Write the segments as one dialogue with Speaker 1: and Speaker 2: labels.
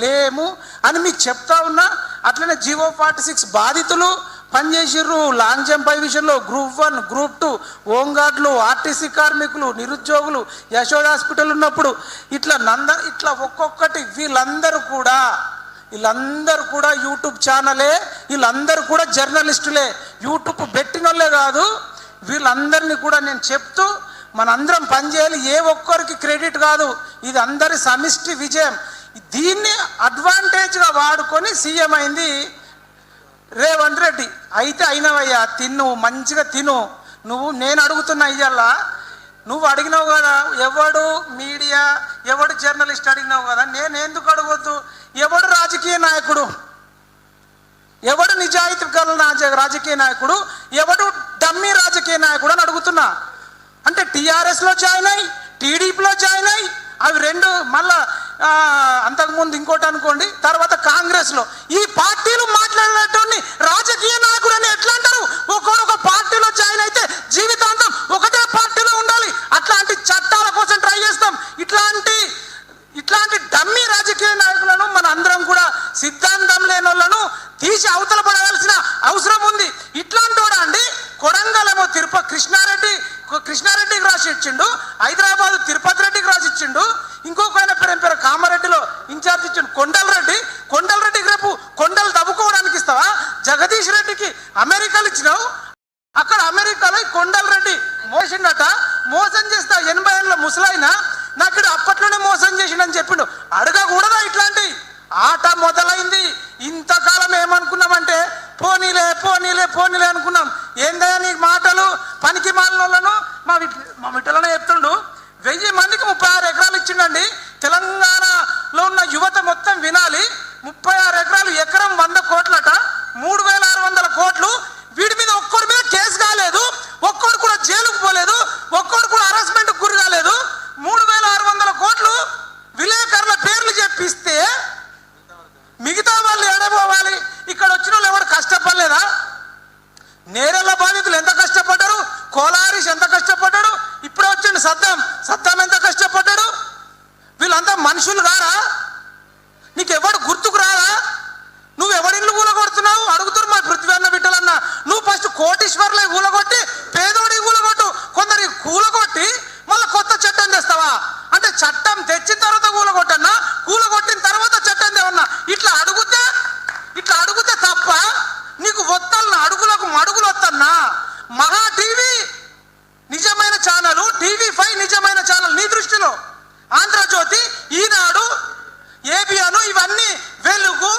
Speaker 1: లేము అని మీకు చెప్తా ఉన్నా. అట్లనే జీవో 46 బాధితులు పనిచేసిర్రు. లాంగ్ జంప్ విషయంలో గ్రూప్ 1, గ్రూప్ 2, హోంగార్డులు, ఆర్టీసీ కార్మికులు, నిరుద్యోగులు, యశోద హాస్పిటల్ ఉన్నప్పుడు ఇట్లా ఒక్కొక్కటి వీళ్ళందరూ కూడా యూట్యూబ్ ఛానలే, వీళ్ళందరూ కూడా జర్నలిస్టులే, యూట్యూబ్ పెట్టినోళ్ళే కాదు. వీళ్ళందరినీ కూడా నేను చెప్తూ మనందరం పనిచేయాలి. ఏ ఒక్కరికి క్రెడిట్ కాదు, ఇది అందరి సమిష్టి విజయం. దీన్ని అడ్వాంటేజ్గా వాడుకొని సీఎం అయింది రేవంత్ రెడ్డి. అయితే అయినవయ్యా, తిను మంచిగా తిను. నేను అడుగుతున్నా ఇయ్యాల, నువ్వు అడిగినావు కదా, ఎవడు మీడియా ఎవడు జర్నలిస్ట్ అడిగినావు కదా, నేను ఎందుకు అడగొద్దు? ఎవడు రాజకీయ నాయకుడు, ఎవడు నిజాయితీ గల రాజకీయ నాయకుడు, ఎవడు డమ్మీ రాజకీయ నాయకుడు అని అడుగుతున్నా. అంటే టీఆర్ఎస్లో జాయిన్ అయ్యి, టీడీపీలో జాయిన్ అయ్యి, అవి రెండు మళ్ళా అంతకుముందు ఇంకోటి అనుకోండి, తర్వాత కాంగ్రెస్లో. ఈ పార్టీలు మాట్లాడినటువంటి రాజకీయ నాయకుడు అని ఎట్లా అంటారు? ఒక పార్టీలో జాయిన్ అయితే జీవితాంతం ఒకటే పార్టీలో ఉండాలి. అట్లాంటి చట్టాల కోసం ట్రై చేస్తాం. ఇట్లాంటి డమ్మీ రాజకీయ నాయకులను మన అందరం కూడా సిద్ధాంతం లేని వాళ్ళను తీసి అవతల పడవలసిన అవసరం ఉంది. ఇట్లాంటి వాడా అండి? కొడంగలేమో కృష్ణారెడ్డికి రాసి ఇచ్చిండు, హైదరాబాద్ తిరుపతి రెడ్డికి రాసి ఇచ్చిండు, ఇంకొక ఆయన పేరు కామారెడ్డిలో ఇన్ఛార్జ్ ఇచ్చిండు కొండలరెడ్డికి రేపు కొండలు దవ్వుకోవడానికి ఇస్తావా? జగదీష్ రెడ్డికి అమెరికాలు ఇచ్చినావు, అక్కడ అమెరికాలో కొండలరెడ్డి మోసం చేస్తా 80 ఏళ్ళ ముసలాయినా నాకు అప్పట్లోనే మోసం చేసిండని చెప్పిండు. అడగకూడదా? ఇట్లాంటి ఆట మొదలైంది. ఇంతకాలం ఏమనుకున్నామంటే పోనీలే అనుకున్నాం. ఏందయ్యా నీ మాటలు? పనికి మాలినోళ్ళను మా విట్టలనే చెప్తుండు. 1000 మందికి 36 ఎకరాలు ఇచ్చిండండి. తెలంగాణలో ఉన్న యువత మొత్తం వినాలి. 36 ఎకరాలు, ఎకరం 100 కోట్లట, 3600 కోట్లు. వీడి మీద ఒక్కడి మీద కేసు కాలేదు, ఒక్కడు కూడా జైలుకు పోలేదు, ఒక్కడు కూడా హరాస్మెంట్కి గురి కాలేదు. 3600 కోట్లు విలేకరుల పేర్లు చెప్పిస్తే మిగతా వాళ్ళు ఎడబోవాలి? ఇక్కడ వచ్చిన వాళ్ళు ఎవరు కష్టపడలేదా? నేరెళ్ళ బాధితులు ఎంత కష్టపడ్డారు, కోలారీష్ ఎంత కష్టపడ్డాడు, ఇప్పుడే వచ్చిండు సద్దాం ఎంత కష్టపడ్డాడు. వీళ్ళంతా మనుషులు కారా? నీకెవడు గుర్తుకు రాదా? నువ్వు ఎవరిల్లు కూలగొడుతున్నావు అడుగుతారు మా పృథ్వీ అన్న బిడ్డలన్న. నువ్వు ఫస్ట్ కోటీశ్వర్లే కూలగొట్టి పేదోడి కూలగొట్టు, కొందరి కూలగొట్టి మళ్ళీ కొత్త చట్టం తెస్తావా? అంటే చట్టం తెచ్చిన తర్వాత కూలగొట్టన్నా, కూలగొట్టిన తర్వాత చట్టం తేవన్నా? ఇట్లా అడుగుతే తప్ప నీకు వత్తన్నా? అడుగులకు మడుగులు వత్తన్నా? మహా టీవీ నిజమైన ఛానల్, TV5 నిజమైన ఛానల్ నీ దృష్టిలో. ఆంధ్రజ్యోతి, ఈనాడు, ఏబిఎన్, ఇవన్నీ వెలుగు,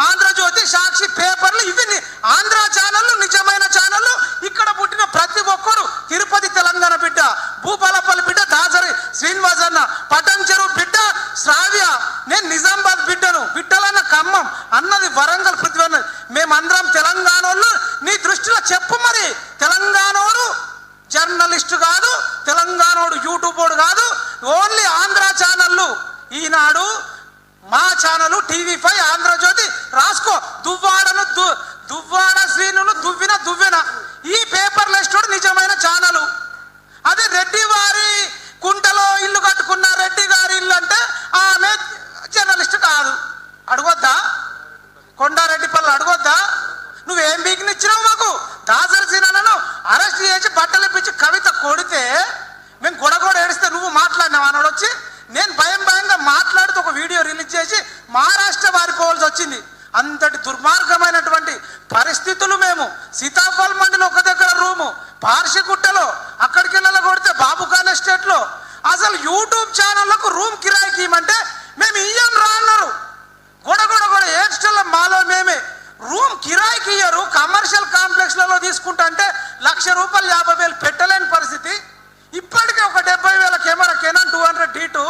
Speaker 1: ఆంధ్రజ్యోతి, సాక్షి పేపర్లు, ఇవి ఆంధ్ర ఛానళ్ళు నిజమైన ఛానళ్ళు. ఇక్కడ పుట్టిన ప్రతి ఒక్కరు తిరుపతి తెలంగాణ బిడ్డ, భూపాలపల్లి బిడ్డ దాసరి శ్రీనివాస్ అన్న, పటన్ చెరువు బిడ్డ శ్రావ్య, నేను నిజామాబాద్ బిడ్డను, బిడ్డలన్న ఖమ్మం అన్నది వరంగల్ పృథ్వీ అన్నది. మేమందరం తెలంగాణోళ్ళు. నీ దృష్టిలో చెప్పు మరి, తెలంగాణోడు జర్నలిస్టు కాదు, తెలంగాణోడు యూట్యూబోడు కాదు, ఓన్లీ ఆంధ్ర ఛానళ్ళు. ఈనాడు మా ఛానల్, TV5, ఆంధ్రజ్యోతి రాసుకో. దువ్వాడ శ్రీనులు దువ్వెన ఈ పేపర్ లిస్టోడు నిజమైన ఛానల్. అదే రెడ్డి వారి కుంటలో ఇల్లు కట్టుకున్న రెడ్డి గారి ఇల్లు అంటే ఆమె జర్నలిస్ట్ కాదు. అడగొద్దా? కొండారెడ్డిపల్లి అడగొద్దా? నువ్వేం బీకినిచ్చినావు మాకు? దాసరి సీనను అరెస్ట్ చేసి బట్టలు ఇప్పించి కవిత కొడితే మేము గొడగొడ ఏడిస్తే నువ్వు మాట్లాడినావు అన్నాడు వచ్చి. నేను భయంగా మాట్లాడుతూ ఒక వీడియో రిలీజ్ చేసి మహారాష్ట్ర వారిపోవాల్సి వచ్చింది. అంతటి దుర్మార్గమైనటువంటి పరిస్థితులు. మేము సీతాఫల్ మండిలో ఒక దగ్గర రూము, పార్షిగుట్టలో, అక్కడికి వెళ్ళి కొడితే బాబుఖాన్ ఎస్టేట్లో. అసలు యూట్యూబ్ ఛానళ్లకు రూమ్ కిరాయికి ఇవ్వమంటే మేము ఇయ్యం రా అన్నారు. గొడగొడ ఏడ్స్టల్లో మాలో మేమే. రూమ్ కిరాయికి ఇయ్యరు, కమర్షియల్ కాంప్లెక్స్లలో తీసుకుంటా అంటే ₹1,00,000 50,000 పెట్టలేని పరిస్థితి. ఇప్పటికే ఒక 70,000 కెమెరా కెనాన్ 200D2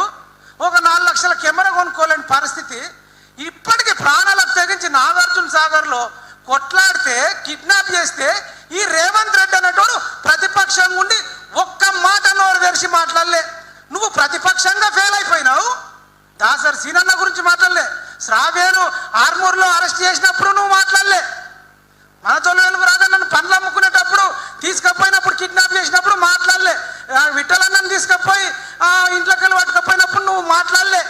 Speaker 1: ఒక 4 లక్షల కెమెరా కొనుక్కోలేని పరిస్థితి. ఇప్పటికీ ప్రాణాలకు తెగించి నాగార్జున సాగర్లో కొట్లాడితే, కిడ్నాప్ చేస్తే ఈ రేవంత్ రెడ్డి అనేటోడు ప్రతిపక్షంగా ఉండి ఒక్క మాట నోరు తెరిచి మాట్లాడలే. నువ్వు ప్రతిపక్షంగా ఫెయిల్ అయిపోయినావు. దాసరి సీనన్న గురించి మాట్లాడలే. శ్రావ్యను ఆర్మూర్లో అరెస్ట్ చేసినప్పుడు నువ్వు మాట్లాడలే. మన తొలివేలు రాజన్నను పండ్లు అమ్ముకునేటప్పుడు తీసుకపోయినప్పుడు, కిడ్నాప్ చేసినప్పుడు మాట్లాడలే. విఠలన్నను తీసుకపోయి ఇంట్లోకి వెళ్ళి పట్టుకపోయినప్పుడు నువ్వు మాట్లాడలే.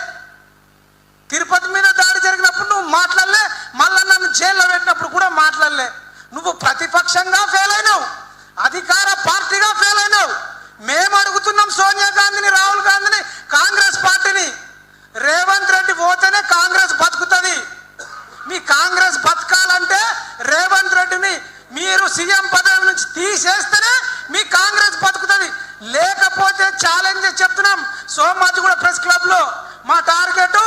Speaker 1: తిరుపతి మీద దాడి మాట్లాడలే. నువ్వు ప్రతిపక్షంగా ఫెయిల్ అయినావు, అధికార పార్టీగా ఫెయిల్ అయినావు. మేము అడుగుతున్నాం సోనియా గాంధీని, రాహుల్ గాంధీని, కాంగ్రెస్ పార్టీని, రేవంత్ రెడ్డి పోతేనే కాంగ్రెస్ బతుకుతుంది. మీ కాంగ్రెస్ బతకాలంటే రేవంత్ రెడ్డిని మీరు సీఎం పదవి నుంచి తీసేస్తేనే మీ కాంగ్రెస్ బతుకుతుంది. లేకపోతే ఛాలెంజ్ చెప్తున్నాం. సోమాజిగూడ ప్రెస్ క్లబ్ లో మా టార్గెట్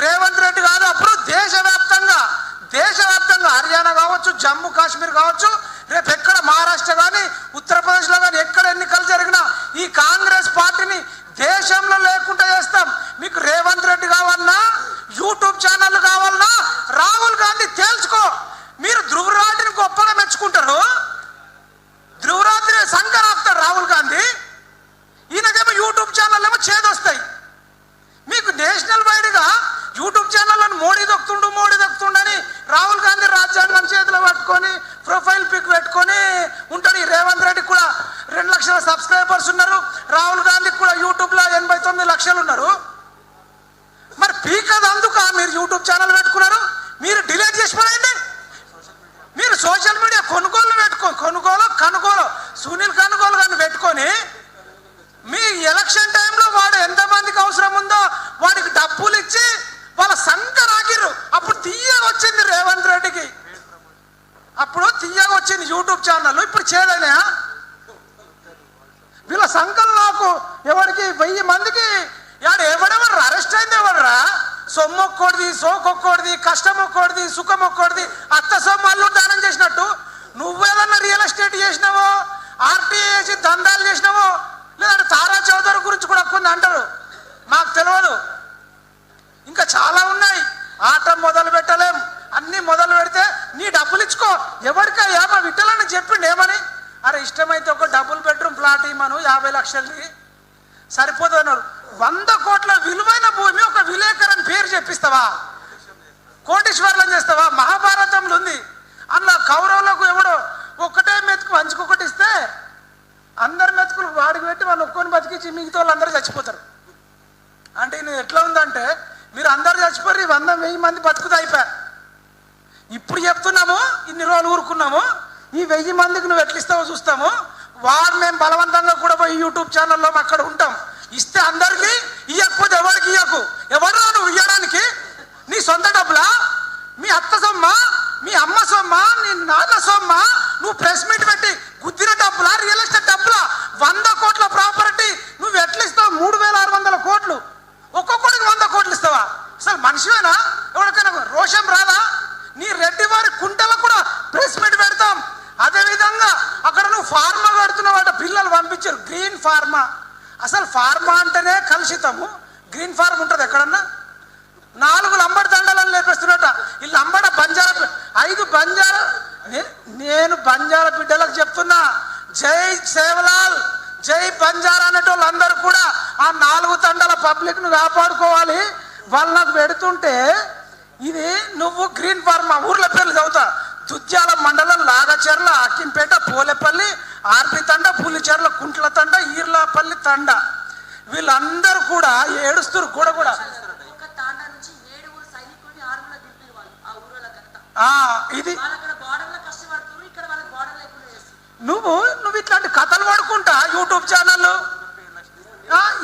Speaker 1: రేవంత్ రెడ్డి కాదు, అప్పుడు దేశవ్యాప్తంగా హర్యానా కావచ్చు, జమ్మూ కాశ్మీర్ కావచ్చు, రేపు ఎక్కడ మహారాష్ట్ర కానీ ఉత్తరప్రదేశ్లో కానీ ఎక్కడ ఎన్నికలు జరిగినా ఈ కాంగ్రెస్ పార్టీని దేశంలో లేకుండా చేస్తాం. మీకు రేవంత్ రెడ్డి కావాలన్నా, యూట్యూబ్ ఛానల్ కావాలన్నా, రాహుల్ గాంధీ తేల్చుకో. మీరు ధృవరాజ్ని గొప్పగా మెచ్చుకుంటారు, ధృవరాజ్ని సంకరాపుతారు రాహుల్ గాంధీ. ఈయనకేమో యూట్యూబ్ ఛానల్ ఏమో చేదొస్తాయి. మీకు నేషనల్ వైడ్గా యూట్యూబ్ ఛానళ్ళను మోడీ దొక్కుతుండని రాహుల్ గాంధీ రాజ్యాంగం చేతిలో పట్టుకొని ప్రొఫైల్ పిక్ పెట్టుకొని ఉంటాడు. ఈ రేవంత్ రెడ్డి కూడా 2 లక్షల సబ్స్క్రైబర్స్ ఉన్నారు, రాహుల్ గాంధీకి కూడా యూట్యూబ్లో 89 లక్షలు ఉన్నారు. మరి పీకది అందుక మీరు యూట్యూబ్ ఛానల్ పెట్టుకున్నారు, మీరు డిలీట్ చేసి పడండి. మీరు సోషల్ మీడియా కొనుగోలు సునీల్ కనుగోలు కానీ పెట్టుకొని మీ ఎలక్షన్ టైంలో వాడు ఎంతమందికి అవసరం ఉందో వాడికి డబ్బులు ఇచ్చి వాళ్ళ సంఖ రాకిర్రు. అప్పుడు తీయగా వచ్చింది రేవంత్ రెడ్డికి, అప్పుడు తీయగా వచ్చింది యూట్యూబ్ ఛానల్. ఇప్పుడు చేదైనా వీళ్ళ సంఖలు నాకు ఎవరికి 1000 మందికి ఎవడెవరు అరెస్ట్ అయింది ఎవడరా? సొమ్మొక్కోడిది, సోకొక్కోడిది, కష్టమొక్కోడిది, సుఖమొక్కోడిది, అత్త సొమ్ము అల్లు దానం చేసినట్టు నువ్వేదన్నా రియల్ ఎస్టేట్ చేసినావో, ఆర్టీఏ చేసి దందాలు చేసినావో, లేదంటే తారా చౌదరి గురించి కూడా కొన్ని అంటారు, మాకు తెలియదు. ఇంకా చాలా ఉన్నాయి. ఆట మొదలు పెట్టలేం, అన్నీ మొదలు పెడితే నీ డబ్బులు ఇచ్చుకో. ఎవరికయ్యా మా విట్టలని చెప్పిండు ఏమని? అరే ఇష్టమైతే ఒక డబుల్ బెడ్రూమ్ ప్లాట్ ఇమ్మను 50 లక్షలది సరిపోదు అన్నాడు. 100 కోట్ల విలువైన భూమి ఒక విలేకరని పేరు చెప్పిస్తావా? కోటీశ్వర్లను చేస్తావా? మహాభారతంలో ఉంది. అందులో కౌరవులకు ఎవడో ఒక్కటే మెతుకు వంచుకొకటి ఇస్తే అందరి మెతుకులు వాడికి పెట్టి వాళ్ళు ఒక్కొని బతికించి మిగతా వాళ్ళు అందరూ చచ్చిపోతారు. అంటే నేను ఎట్లా ఉందంటే మీరు అందరు చచ్చిపోయి 100,000 మంది బతుకుతా అయిపోయా. ఇప్పుడు చెప్తున్నాము, ఇన్ని రోజులు ఊరుకున్నాము, ఈ 1000 మందికి నువ్వు ఎట్లా ఇస్తావో చూస్తాము. వాడు మేము బలవంతంగా కూడా పోయి యూట్యూబ్ ఛానల్లో అక్కడ ఉంటాం. ఇస్తే అందరికీ, ఇవ్వకపోతే ఎవరికి ఇవ్వకు. ఎవరు నువ్వు ఇవ్వడానికి? నీ సొంత డబ్బులా? మీ అత్త సొమ్మా, మీ అమ్మ సొమ్మా, నీ నాన్న సొమ్మా? నువ్వు ప్రెస్ మీట్ పెట్టి గుద్దిన డబ్బులా, రియల్ ఎస్టేట్ డబ్బులా? 100 కోట్ల ప్రాపర్టీ నువ్వు ఎట్లా ఇస్తావు? 3600 కోట్లు, ఒక్కొక్కడికి 100 కోట్లు ఇస్తావా? అసలు మనిషివేనా? ఎవరికైనా రోషం రాదా? నీ రెడ్డి వారి కుంటలో కూడా ప్రెస్ మీట్ పెడతాం. అదేవిధంగా అక్కడ నువ్వు ఫార్మా పెడుతున్నావు, పిల్లలు పంపించారు గ్రీన్ ఫార్మా. అసలు ఫార్మా అంటేనే కలుషితము. గ్రీన్ ఫార్మ్ ఉంటుంది ఎక్కడన్నా? 4 లంబడి దండలను లేపేస్తున్నట. ఈ లంబడ బంజారా 5 బంజారా. నేను బంజారా బిడ్డలకు చెప్తున్నా, జై సేవలాల్, జై బంజారా అనేటోళ్ళు అందరూ కూడా ఆ 4 తండాల పబ్లిక్ ను కాపాడుకోవాలి. వాళ్ళు నాకు పెడుతుంటే ఇది నువ్వు గ్రీన్ ఫార్మా ఊర్ల పేర్లు చదువుతా. దుద్యాల మండలం లాగచెర్ల, అక్కింపేట, పోలేపల్లి, ఆర్పి తండ, పులిచెర్ల, కుంట్ల తండ, ఈర్లపల్లి తండ, వీళ్ళందరూ కూడా ఏడుస్తురు. కూడా ఇది నువ్వు ఇట్లాంటి కథలు పడుకుంటా యూట్యూబ్ ఛానల్.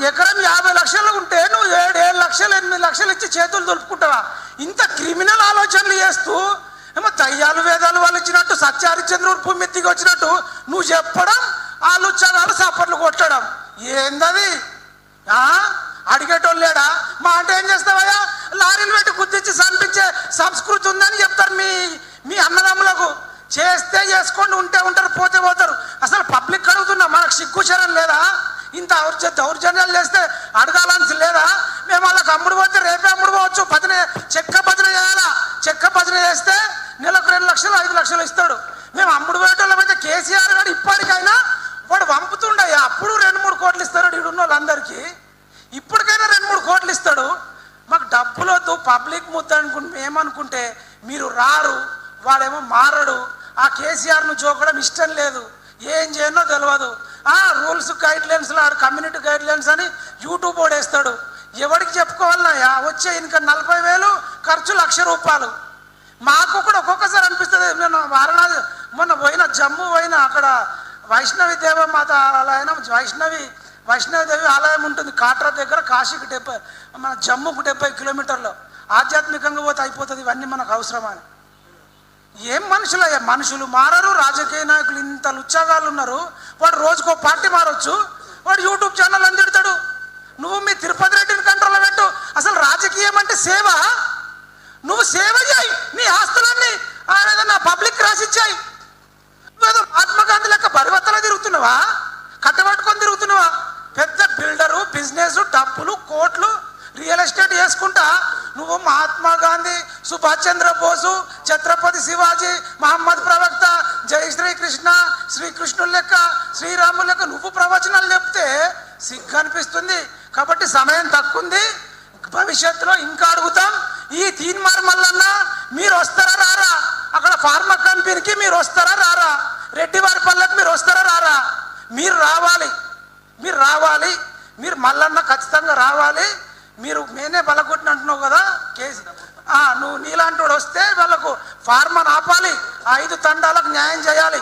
Speaker 1: ఎకరం 50 లక్షలు ఉంటే నువ్వు 7 లక్షలు 8 లక్షలు ఇచ్చి చేతులు దులుపుకుంటావా? ఇంత క్రిమినల్ ఆలోచనలు చేస్తూ ఏమో దయ్యాలు వేదాలు వాళ్ళు ఇచ్చినట్టు, సత్యహరిచంద్రుడు భూమిత్తికి వచ్చినట్టు నువ్వు చెప్పడం, వాళ్ళు చదాలు సపర్లు కొట్టడం ఏందది? అడిగేటోళ్ళు లేడా? మా అంటే ఏం చేస్తావయ్యా? లారీలు పెట్టి గుర్తించి చంపించే సంస్కృతి ఉందని చెప్తారు మీ అన్నదమ్ములకు. చేస్తే చేసుకోండి, ఉంటే ఉంటారు, పోతే పోతారు. అసలు పబ్లిక్ అడుగుతున్నా, మనకు సిగ్గుచరం లేదా? ఇంత దౌర్జన్యాలు చేస్తే అడగాలని లేదా? మేము వాళ్ళకి అమ్ముడు పోతే రేపే అమ్ముడు పోవచ్చు. చెక్క భజన చేయాలా? చెక్క భజన చేస్తే నెలకు 2 లక్షలు 5 లక్షలు ఇస్తాడు. మేము అమ్ముడు పోయేటోళ్ళం అయితే కేసీఆర్ గారు ఇప్పటికైనా వాడు పంపుతుండయా. అప్పుడు 2-3 కోట్లు ఇస్తాడు ఇడున్న వాళ్ళందరికీ. ఇప్పటికైనా 2-3 కోట్లు ఇస్తాడు. మాకు డబ్బులు వద్దు, పబ్లిక్ ముద్ద ఏమనుకుంటే మీరు రారు, వాడేమో మారడు. ఆ కేసీఆర్ను జోకడం ఇష్టం లేదు, ఏం చేయనో తెలియదు. Rules guide lines, community guide lines అని యూట్యూబ్ ఓడేస్తాడు. ఎవరికి చెప్పుకోవాలన్నాయా? వచ్చే ఇంకా 40,000, ఖర్చు 1,00,000 రూపాయలు. మాకు కూడా ఒక్కొక్కసారి అనిపిస్తుంది. నేను వారణాసి మొన్న పోయిన జమ్మూ పోయిన, అక్కడ వైష్ణవి దేవమాత ఆలయం, వైష్ణవిదేవి ఆలయం ఉంటుంది కాట్రా దగ్గర. కాశీకి 70, మన జమ్మూకు 70 కిలోమీటర్లు. ఆధ్యాత్మికంగా పోతే అయిపోతుంది, ఇవన్నీ మనకు అవసరమా? ఏం మనుషులయ్యా, మనుషులు మారరు. రాజకీయ నాయకులు ఇంత లుచ్చాగాళ్ళు ఉన్నారు. వాడు రోజుకో పార్టీ మారొచ్చు, వాడు యూట్యూబ్ ఛానల్ అని తిడతాడు. నువ్వు మీ తిరుపతి రెడ్డిని కంట్రోల్లో పెట్టు. అసలు రాజకీయం అంటే సేవ. నువ్వు సేవ చేయి, నీ ఆస్తులన్నీ ఏదన్నా పబ్లిక్ రాసిచ్చాయి. నువ్వేదో మహాత్మా గాంధీ లెక్క బరివత్తలా తిరుగుతున్నావా, కట్టబట్టుకొని తిరుగుతున్నావా? పెద్ద బిల్డరు, బిజినెస్, డబ్బులు, కోట్లు, రియల్ ఎస్టేట్ చేసుకుంటా నువ్వు మహాత్మా గాంధీ, సుభాష్ చంద్ర బోసు, ఛత్రపతి శివాజీ, మహమ్మద్ ప్రవక్త, జై శ్రీకృష్ణ, శ్రీకృష్ణుడు లెక్క, శ్రీరాముడు లెక్క నువ్వు ప్రవచనాలు చెప్తే సిగ్గు అనిపిస్తుంది. కాబట్టి సమయం తక్కువ ఉంది, భవిష్యత్తులో ఇంకా అడుగుతాం. ఈ తీన్మార్ మల్లన్న మీరు వస్తారా రారా? అక్కడ ఫార్మా కంపెనీకి మీరు వస్తారా రారా? రెడ్డి వారి పల్లెకి మీరు వస్తారా రారా? మీరు రావాలి, మీరు రావాలి, మీరు మల్లన్న ఖచ్చితంగా రావాలి. మీరు మేనే బలగొట్టిన అంటున్నావు కదా కేసు, నువ్వు నీలాంటి వాడు వస్తే వాళ్ళకు ఫార్మాను ఆపాలి, 5 తండాలకు న్యాయం చేయాలి.